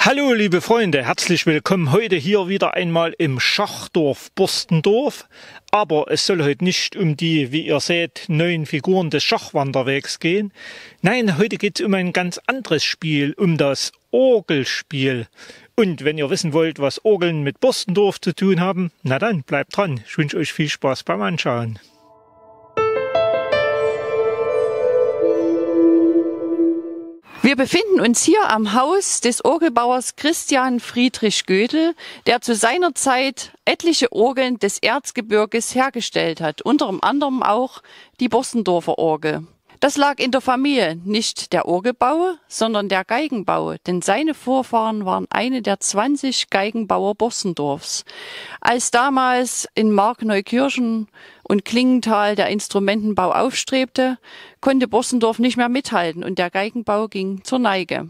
Hallo liebe Freunde, herzlich willkommen heute hier wieder einmal im Schachdorf Borstendorf. Aber es soll heute nicht um die, wie ihr seht, 9 Figuren des Schachwanderwegs gehen. Nein, heute geht es um ein ganz anderes Spiel, um das Orgelspiel. Und wenn ihr wissen wollt, was Orgeln mit Borstendorf zu tun haben, na dann bleibt dran. Ich wünsche euch viel Spaß beim Anschauen. Wir befinden uns hier am Haus des Orgelbauers Christian Friedrich Gödel, der zu seiner Zeit etliche Orgeln des Erzgebirges hergestellt hat, unter anderem auch die Borstendorfer Orgel. Das lag in der Familie, nicht der Orgelbau, sondern der Geigenbau, denn seine Vorfahren waren eine der 20 Geigenbauer Borstendorfs. Als damals in Markneukirchen und Klingenthal der Instrumentenbau aufstrebte, konnte Borstendorf nicht mehr mithalten und der Geigenbau ging zur Neige.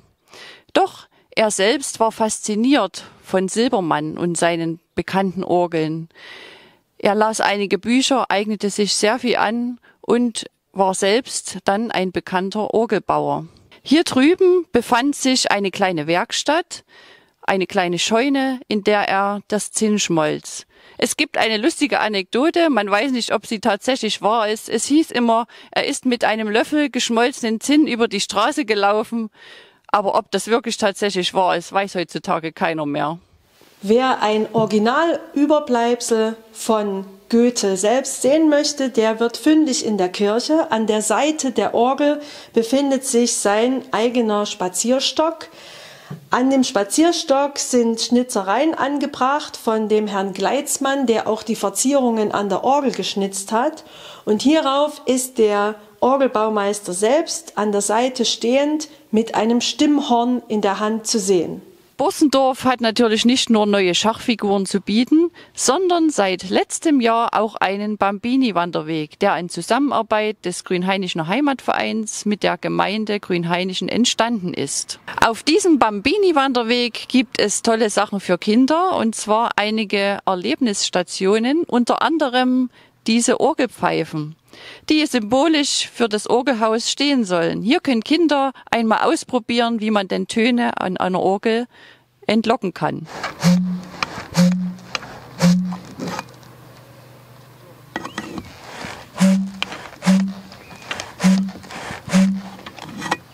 Doch er selbst war fasziniert von Silbermann und seinen bekannten Orgeln. Er las einige Bücher, eignete sich sehr viel an und war selbst dann ein bekannter Orgelbauer. Hier drüben befand sich eine kleine Werkstatt, eine kleine Scheune, in der er das Zinn schmolz. Es gibt eine lustige Anekdote, man weiß nicht, ob sie tatsächlich wahr ist. Es hieß immer, er ist mit einem Löffel geschmolzenen Zinn über die Straße gelaufen, aber ob das wirklich tatsächlich wahr ist, weiß heutzutage keiner mehr. Wer ein Originalüberbleibsel von Goethe selbst sehen möchte, der wird fündig in der Kirche. An der Seite der Orgel befindet sich sein eigener Spazierstock. An dem Spazierstock sind Schnitzereien angebracht von dem Herrn Gleitzmann, der auch die Verzierungen an der Orgel geschnitzt hat. Und hierauf ist der Orgelbaumeister selbst an der Seite stehend mit einem Stimmhorn in der Hand zu sehen. Borstendorf hat natürlich nicht nur neue Schachfiguren zu bieten, sondern seit letztem Jahr auch einen Bambini-Wanderweg, der in Zusammenarbeit des Grünhainischen Heimatvereins mit der Gemeinde Grünhainischen entstanden ist. Auf diesem Bambini-Wanderweg gibt es tolle Sachen für Kinder, und zwar einige Erlebnisstationen, unter anderem diese Orgelpfeifen, die symbolisch für das Orgelhaus stehen sollen. Hier können Kinder einmal ausprobieren, wie man denn Töne an einer Orgel entlocken kann.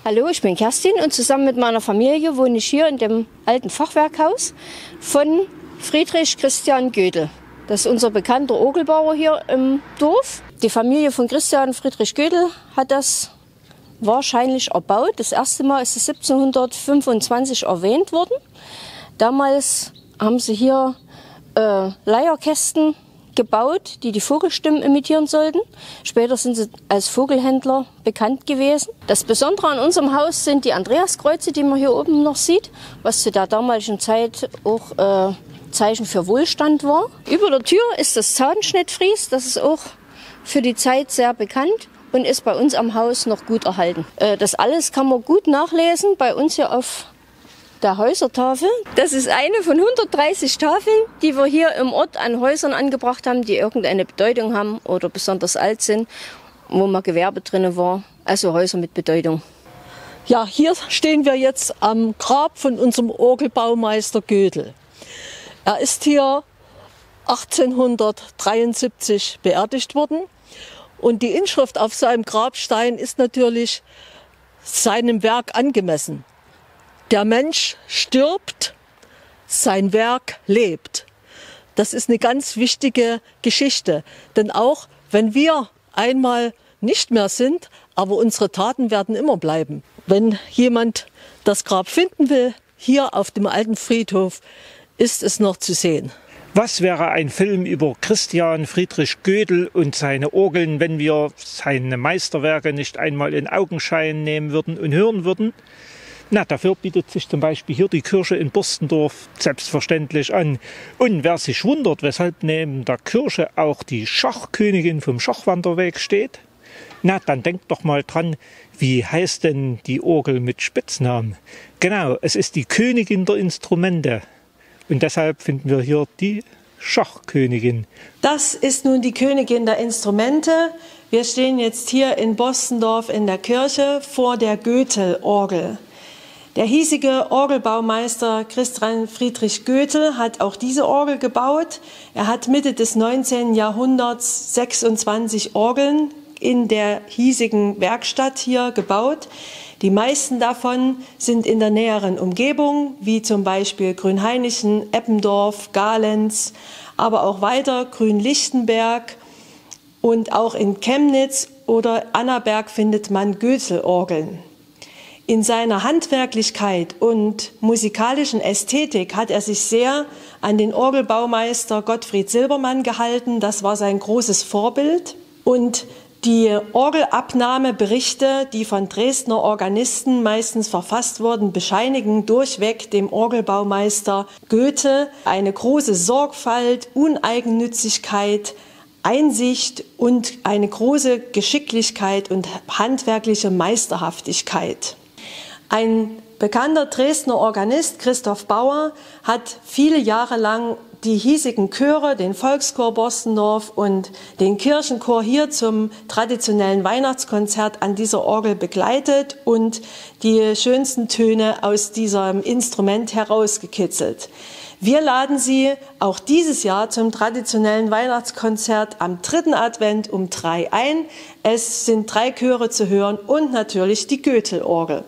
Hallo, ich bin Kerstin und zusammen mit meiner Familie wohne ich hier in dem alten Fachwerkhaus von Friedrich Christian Gödel. Das ist unser bekannter Orgelbauer hier im Dorf. Die Familie von Christian Friedrich Gödel hat das wahrscheinlich erbaut. Das erste Mal ist es 1725 erwähnt worden. Damals haben sie hier Leierkästen gebaut, die die Vogelstimmen imitieren sollten. Später sind sie als Vogelhändler bekannt gewesen. Das Besondere an unserem Haus sind die Andreaskreuze, die man hier oben noch sieht, was zu der damaligen Zeit auch Zeichen für Wohlstand war. Über der Tür ist das Zahnschnittfries, das ist auch für die Zeit sehr bekannt und ist bei uns am Haus noch gut erhalten. Das alles kann man gut nachlesen bei uns hier auf der Häusertafel. Das ist eine von 130 Tafeln, die wir hier im Ort an Häusern angebracht haben, die irgendeine Bedeutung haben oder besonders alt sind, wo mal Gewerbe drin war, also Häuser mit Bedeutung. Ja, hier stehen wir jetzt am Grab von unserem Orgelbaumeister Gödel. Er ist hier 1873 beerdigt worden und die Inschrift auf seinem Grabstein ist natürlich seinem Werk angemessen. Der Mensch stirbt, sein Werk lebt. Das ist eine ganz wichtige Geschichte, denn auch wenn wir einmal nicht mehr sind, aber unsere Taten werden immer bleiben. Wenn jemand das Grab finden will, hier auf dem alten Friedhof, ist es noch zu sehen. Was wäre ein Film über Christian Friedrich Gödel und seine Orgeln, wenn wir seine Meisterwerke nicht einmal in Augenschein nehmen würden und hören würden? Na, dafür bietet sich zum Beispiel hier die Kirche in Borstendorf selbstverständlich an. Und wer sich wundert, weshalb neben der Kirche auch die Schachkönigin vom Schachwanderweg steht, na, dann denkt doch mal dran, wie heißt denn die Orgel mit Spitznamen? Genau, es ist die Königin der Instrumente. Und deshalb finden wir hier die Schachkönigin. Das ist nun die Königin der Instrumente. Wir stehen jetzt hier in Borstendorf in der Kirche vor der Gödel-Orgel. Der hiesige Orgelbaumeister Christian Friedrich Goethel hat auch diese Orgel gebaut. Er hat Mitte des 19. Jahrhunderts 26 Orgeln in der hiesigen Werkstatt hier gebaut. Die meisten davon sind in der näheren Umgebung, wie zum Beispiel Grünhainichen, Eppendorf, Galenz, aber auch weiter Grünlichtenberg und auch in Chemnitz oder Annaberg findet man Goethel-Orgeln. In seiner Handwerklichkeit und musikalischen Ästhetik hat er sich sehr an den Orgelbaumeister Gottfried Silbermann gehalten. Das war sein großes Vorbild. Und die Orgelabnahmeberichte, die von Dresdner Organisten meistens verfasst wurden, bescheinigen durchweg dem Orgelbaumeister Goethel eine große Sorgfalt, Uneigennützigkeit, Einsicht und eine große Geschicklichkeit und handwerkliche Meisterhaftigkeit. Ein bekannter Dresdner Organist, Christoph Bauer, hat viele Jahre lang die hiesigen Chöre, den Volkschor Borstendorf und den Kirchenchor hier zum traditionellen Weihnachtskonzert an dieser Orgel begleitet und die schönsten Töne aus diesem Instrument herausgekitzelt. Wir laden Sie auch dieses Jahr zum traditionellen Weihnachtskonzert am 3. Advent um 3 ein. Es sind 3 Chöre zu hören und natürlich die Goethel-Orgel.